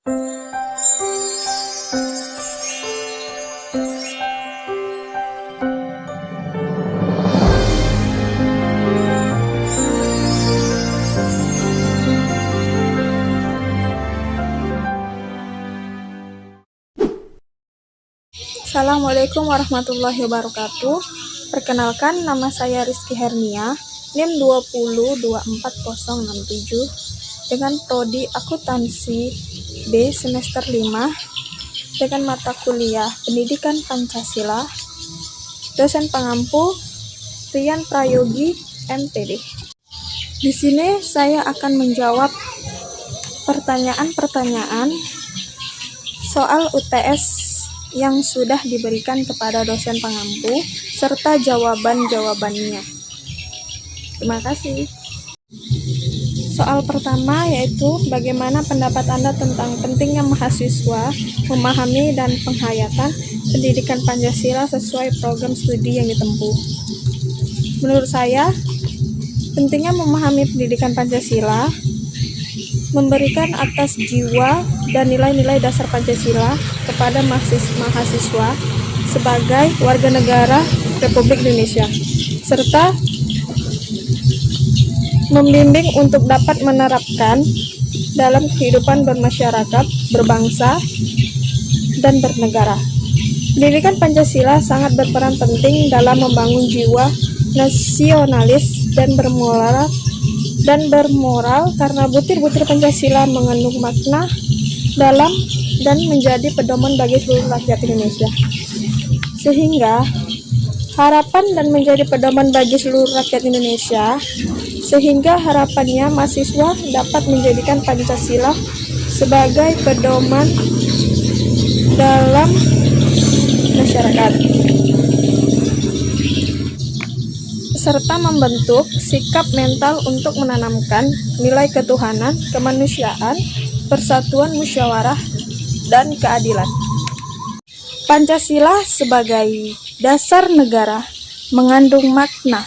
Assalamualaikum warahmatullahi wabarakatuh. Perkenalkan, nama saya Rizky Hernia, NIM 2024067, dengan prodi akuntansi B semester 5, dengan mata kuliah Pendidikan Pancasila, dosen pengampu Rian Prayogi, MPD. Di sini saya akan menjawab pertanyaan-pertanyaan soal UTS yang sudah diberikan kepada dosen pengampu, serta jawaban-jawabannya. Terima kasih. Soal pertama yaitu, bagaimana pendapat Anda tentang pentingnya mahasiswa memahami dan penghayatan pendidikan Pancasila sesuai program studi yang ditempuh? Menurut saya, pentingnya memahami pendidikan Pancasila memberikan atas jiwa dan nilai-nilai dasar Pancasila kepada mahasiswa sebagai warga negara Republik Indonesia, serta membimbing untuk dapat menerapkan dalam kehidupan bermasyarakat, berbangsa, dan bernegara. Pendidikan Pancasila sangat berperan penting dalam membangun jiwa nasionalis dan bermoral karena butir-butir Pancasila mengandung makna dalam dan menjadi pedoman bagi seluruh rakyat Indonesia. Sehingga harapan dan menjadi pedoman bagi seluruh rakyat Indonesia, sehingga harapannya mahasiswa dapat menjadikan Pancasila sebagai pedoman dalam masyarakat, serta membentuk sikap mental untuk menanamkan nilai ketuhanan, kemanusiaan, persatuan, musyawarah, dan keadilan. Pancasila sebagai dasar negara mengandung makna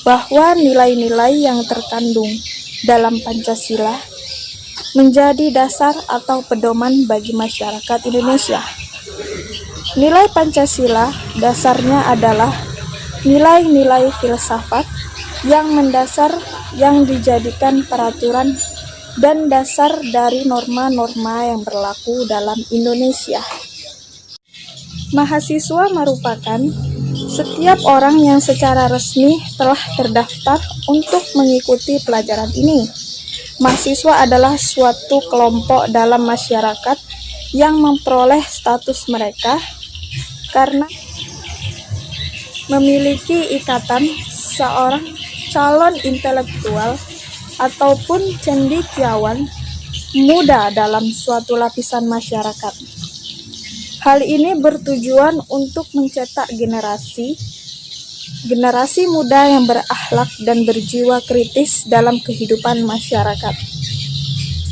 bahwa nilai-nilai yang terkandung dalam Pancasila menjadi dasar atau pedoman bagi masyarakat Indonesia. Nilai Pancasila dasarnya adalah nilai-nilai filsafat yang mendasar yang dijadikan peraturan dan dasar dari norma-norma yang berlaku dalam Indonesia. Mahasiswa merupakan setiap orang yang secara resmi telah terdaftar untuk mengikuti pelajaran ini. Mahasiswa adalah suatu kelompok dalam masyarakat yang memperoleh status mereka karena memiliki ikatan seorang calon intelektual ataupun cendekiawan muda dalam suatu lapisan masyarakat. Hal ini bertujuan untuk mencetak generasi muda yang berakhlak dan berjiwa kritis dalam kehidupan masyarakat.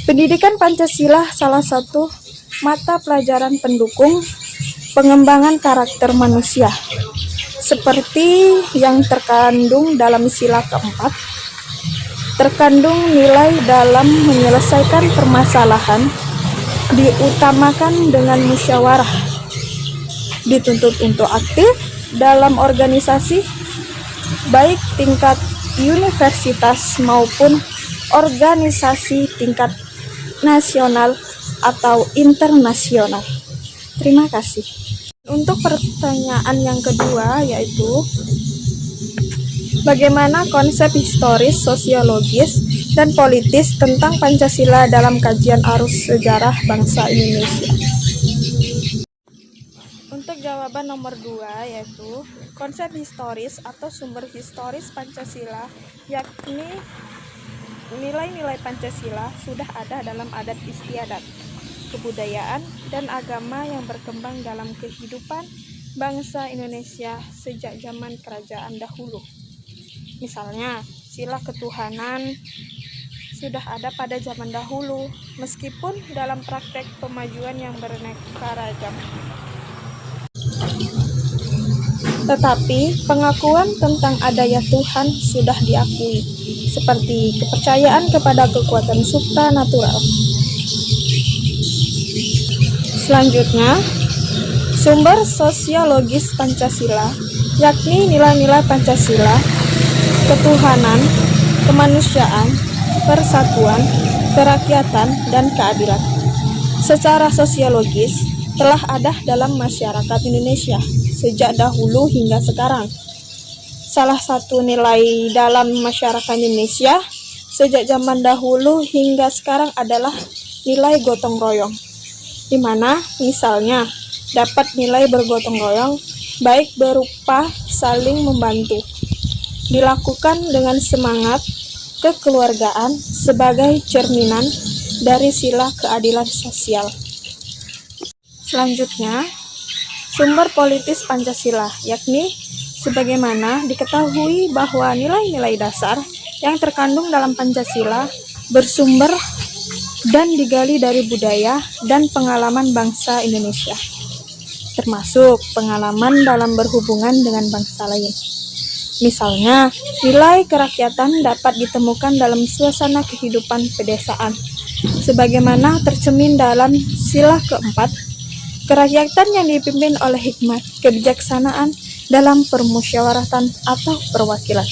Pendidikan Pancasila salah satu mata pelajaran pendukung pengembangan karakter manusia, seperti yang terkandung dalam sila keempat, terkandung nilai dalam menyelesaikan permasalahan, diutamakan dengan musyawarah, dituntut untuk aktif dalam organisasi, baik tingkat universitas maupun organisasi tingkat nasional atau internasional. Terima kasih. Untuk pertanyaan yang kedua yaitu, bagaimana konsep historis, sosiologis, dan politis tentang Pancasila dalam kajian arus sejarah bangsa Indonesia? Untuk jawaban nomor 2 yaitu, konsep historis atau sumber historis Pancasila, yakni nilai-nilai Pancasila sudah ada dalam adat istiadat, kebudayaan, dan agama yang berkembang dalam kehidupan bangsa Indonesia sejak zaman kerajaan dahulu. Misalnya, sila ketuhanan sudah ada pada zaman dahulu, meskipun dalam praktek pemajuan yang beraneka ragam. Tetapi pengakuan tentang adanya Tuhan sudah diakui, seperti kepercayaan kepada kekuatan supranatural. Selanjutnya, sumber sosiologis Pancasila, yakni nilai-nilai Pancasila, ketuhanan, kemanusiaan, persatuan, kerakyatan, dan keadilan. Secara sosiologis, telah ada dalam masyarakat Indonesia sejak dahulu hingga sekarang. Salah satu nilai dalam masyarakat Indonesia sejak zaman dahulu hingga sekarang adalah nilai gotong royong, di mana misalnya dapat nilai bergotong royong baik berupa saling membantu, dilakukan dengan semangat kekeluargaan sebagai cerminan dari sila keadilan sosial. Selanjutnya, sumber politis Pancasila, yakni sebagaimana diketahui bahwa nilai-nilai dasar yang terkandung dalam Pancasila bersumber dan digali dari budaya dan pengalaman bangsa Indonesia, termasuk pengalaman dalam berhubungan dengan bangsa lain. Misalnya, nilai kerakyatan dapat ditemukan dalam suasana kehidupan pedesaan, sebagaimana tercermin dalam sila keempat, kerakyatan yang dipimpin oleh hikmat kebijaksanaan dalam permusyawaratan atau perwakilan.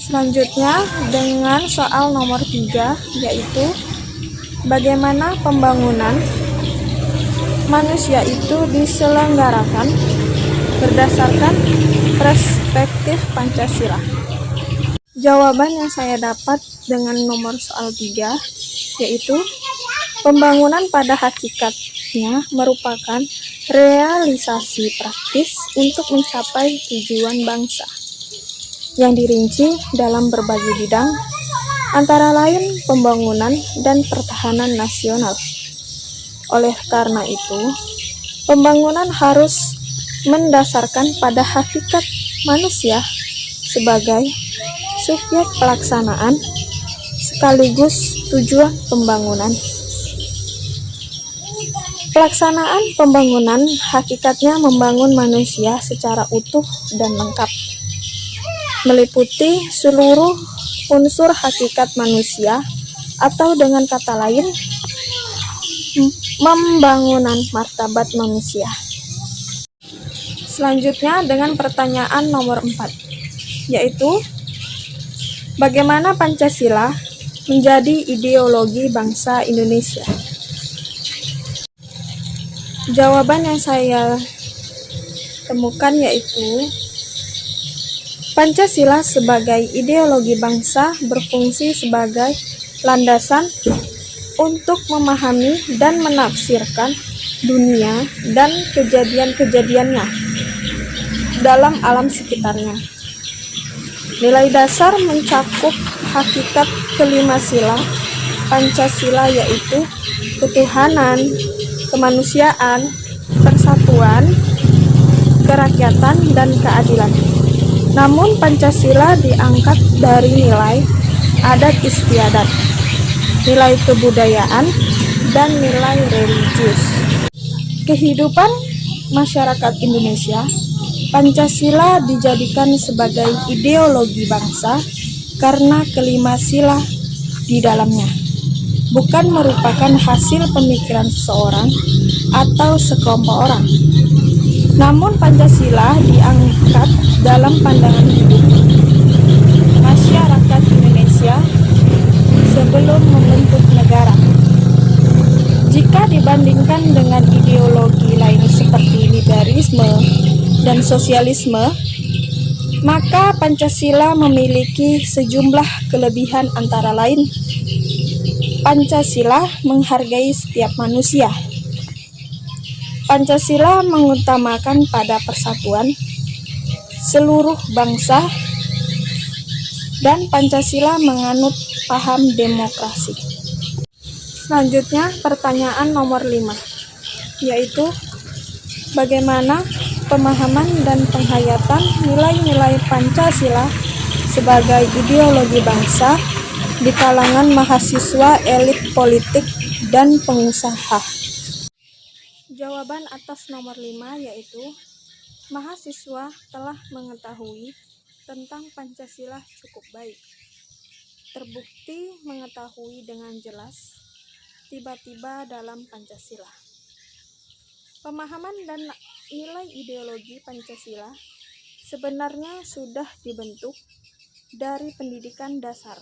Selanjutnya, dengan soal nomor 3, yaitu bagaimana pembangunan manusia itu diselenggarakan berdasarkan perspektif Pancasila. Jawaban yang saya dapat dengan nomor soal 3, yaitu pembangunan pada hakikatnya merupakan realisasi praktis untuk mencapai tujuan bangsa yang dirinci dalam berbagai bidang, antara lain pembangunan dan pertahanan nasional. Oleh karena itu, pembangunan harus mendasarkan pada hakikat manusia sebagai subjek pelaksanaan sekaligus tujuan pembangunan. Pelaksanaan pembangunan hakikatnya membangun manusia secara utuh dan lengkap, meliputi seluruh unsur hakikat manusia, atau dengan kata lain, pembangunan martabat manusia. Selanjutnya dengan pertanyaan nomor 4, yaitu bagaimana Pancasila menjadi ideologi bangsa Indonesia? Jawaban yang saya temukan yaitu Pancasila sebagai ideologi bangsa berfungsi sebagai landasan untuk memahami dan menafsirkan dunia dan kejadian-kejadiannya dalam alam sekitarnya. Nilai dasar mencakup hakikat kelima sila Pancasila, yaitu ketuhanan, kemanusiaan, persatuan, kerakyatan, dan keadilan. Namun Pancasila diangkat dari nilai adat istiadat, nilai kebudayaan, dan nilai religius. Kehidupan masyarakat Indonesia, Pancasila dijadikan sebagai ideologi bangsa karena kelima sila di dalamnya bukan merupakan hasil pemikiran seseorang atau sekelompok orang. Namun Pancasila diangkat dalam pandangan hidup masyarakat Indonesia sebelum membentuk negara. Jika dibandingkan dengan ideologi lain seperti liberalisme dan sosialisme, maka Pancasila memiliki sejumlah kelebihan, antara lain Pancasila menghargai setiap manusia. Pancasila mengutamakan pada persatuan seluruh bangsa, dan Pancasila menganut paham demokrasi. Selanjutnya pertanyaan nomor 5, yaitu bagaimana pemahaman dan penghayatan nilai-nilai Pancasila sebagai ideologi bangsa di kalangan mahasiswa, elit politik, dan pengusaha. Jawaban atas nomor 5 yaitu mahasiswa telah mengetahui tentang Pancasila cukup baik. Terbukti mengetahui dengan jelas tiba-tiba dalam Pancasila. Pemahaman dan nilai ideologi Pancasila sebenarnya sudah dibentuk dari pendidikan dasar.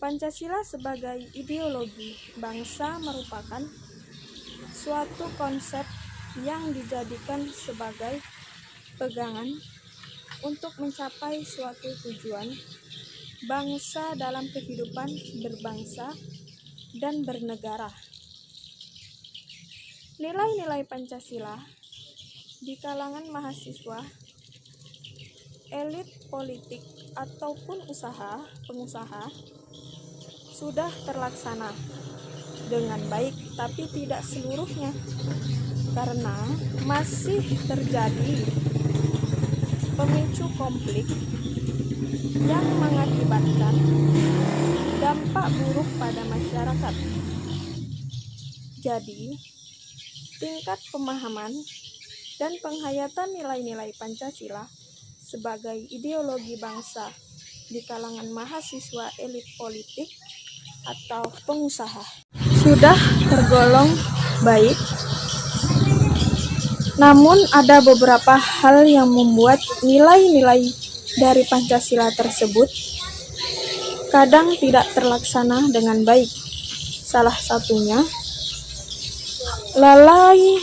Pancasila sebagai ideologi bangsa merupakan suatu konsep yang dijadikan sebagai pegangan untuk mencapai suatu tujuan bangsa dalam kehidupan berbangsa dan bernegara. Nilai-nilai Pancasila di kalangan mahasiswa, elit politik ataupun pengusaha sudah terlaksana dengan baik, tapi tidak seluruhnya, karena masih terjadi pemicu konflik yang mengakibatkan dampak buruk pada masyarakat. Jadi, tingkat pemahaman dan penghayatan nilai-nilai Pancasila sebagai ideologi bangsa di kalangan mahasiswa, elit politik, atau pengusaha sudah tergolong baik. Namun ada beberapa hal yang membuat nilai-nilai dari Pancasila tersebut kadang tidak terlaksana dengan baik. Salah satunya, lalai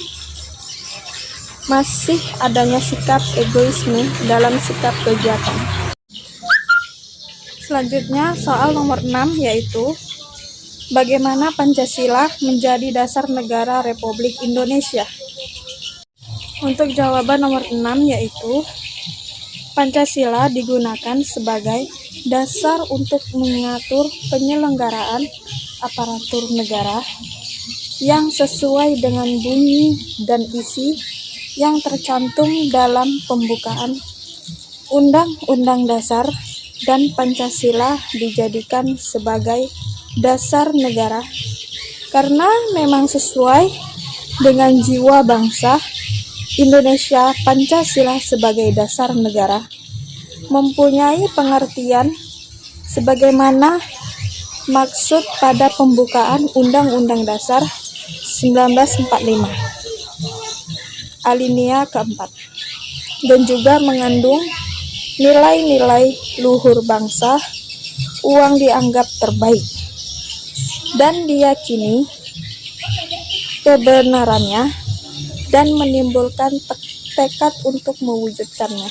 masih adanya sikap egoisme dalam sikap kegiatan. Selanjutnya, soal nomor 6 yaitu bagaimana Pancasila menjadi dasar negara Republik Indonesia. Untuk jawaban nomor 6 yaitu Pancasila digunakan sebagai dasar untuk mengatur penyelenggaraan aparatur negara yang sesuai dengan bunyi dan isi yang tercantum dalam pembukaan Undang-Undang Dasar, dan Pancasila dijadikan sebagai dasar negara karena memang sesuai dengan jiwa bangsa Indonesia. Pancasila sebagai dasar negara mempunyai pengertian sebagaimana maksud pada pembukaan Undang-Undang Dasar 1945 alinea keempat, dan juga mengandung nilai-nilai luhur bangsa. Uang dianggap terbaik dan diyakini kebenarannya dan menimbulkan tekad untuk mewujudkannya.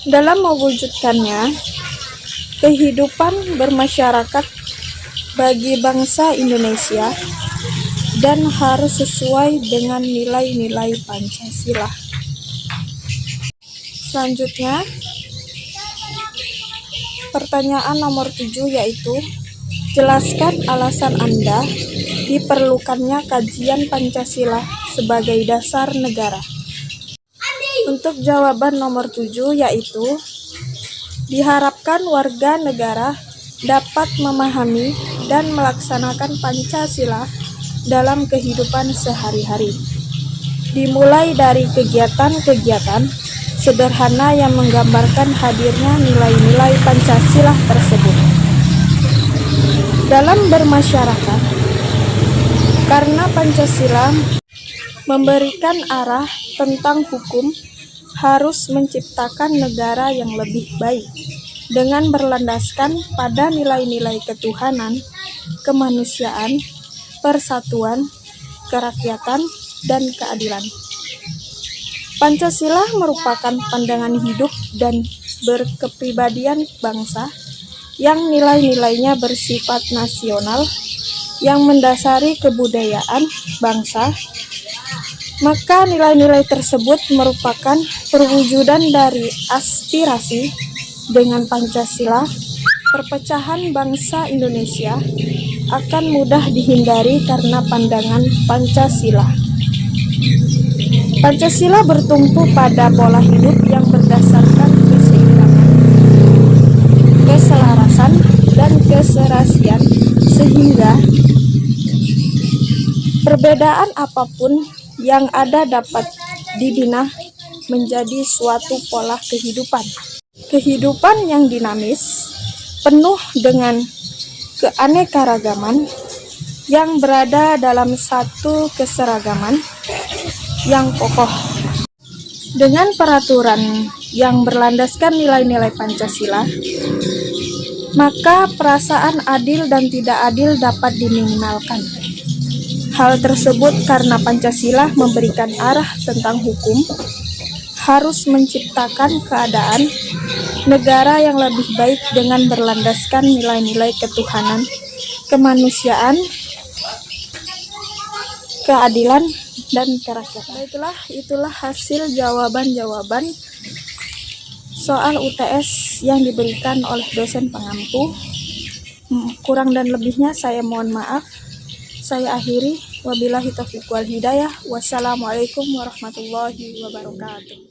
Dalam mewujudkannya, kehidupan bermasyarakat bagi bangsa Indonesia dan harus sesuai dengan nilai-nilai Pancasila. Selanjutnya, pertanyaan nomor 7 yaitu jelaskan alasan Anda diperlukannya kajian Pancasila sebagai dasar negara. Untuk jawaban nomor 7 yaitu diharapkan warga negara dapat memahami dan melaksanakan Pancasila dalam kehidupan sehari-hari, dimulai dari kegiatan-kegiatan sederhana yang menggambarkan hadirnya nilai-nilai Pancasila tersebut dalam bermasyarakat, karena Pancasila memberikan arah tentang hukum harus menciptakan negara yang lebih baik dengan berlandaskan pada nilai-nilai ketuhanan, kemanusiaan, persatuan, kerakyatan, dan keadilan. Pancasila merupakan pandangan hidup dan berkepribadian bangsa yang nilai-nilainya bersifat nasional yang mendasari kebudayaan bangsa. Maka nilai-nilai tersebut merupakan perwujudan dari aspirasi. Dengan Pancasila, perpecahan bangsa Indonesia akan mudah dihindari karena pandangan Pancasila. Pancasila bertumpu pada pola hidup yang berdasarkan keseimbangan, keselarasan, dan keserasian, sehingga perbedaan apapun yang ada dapat dibina menjadi suatu pola kehidupan. Kehidupan yang dinamis, penuh dengan keanekaragaman, yang berada dalam satu keseragaman, yang kokoh. Dengan peraturan yang berlandaskan nilai-nilai Pancasila, maka perasaan adil dan tidak adil dapat diminimalkan. Hal tersebut karena Pancasila memberikan arah tentang hukum, harus menciptakan keadaan negara yang lebih baik dengan berlandaskan nilai-nilai ketuhanan, kemanusiaan, keadilan, dan kerakyatan. Baiklah, itulah hasil jawaban-jawaban soal UTS yang diberikan oleh dosen pengampu. Kurang dan lebihnya saya mohon maaf. Saya akhiri. Wabillahi taufiq wal hidayah. Wassalamualaikum warahmatullahi wabarakatuh.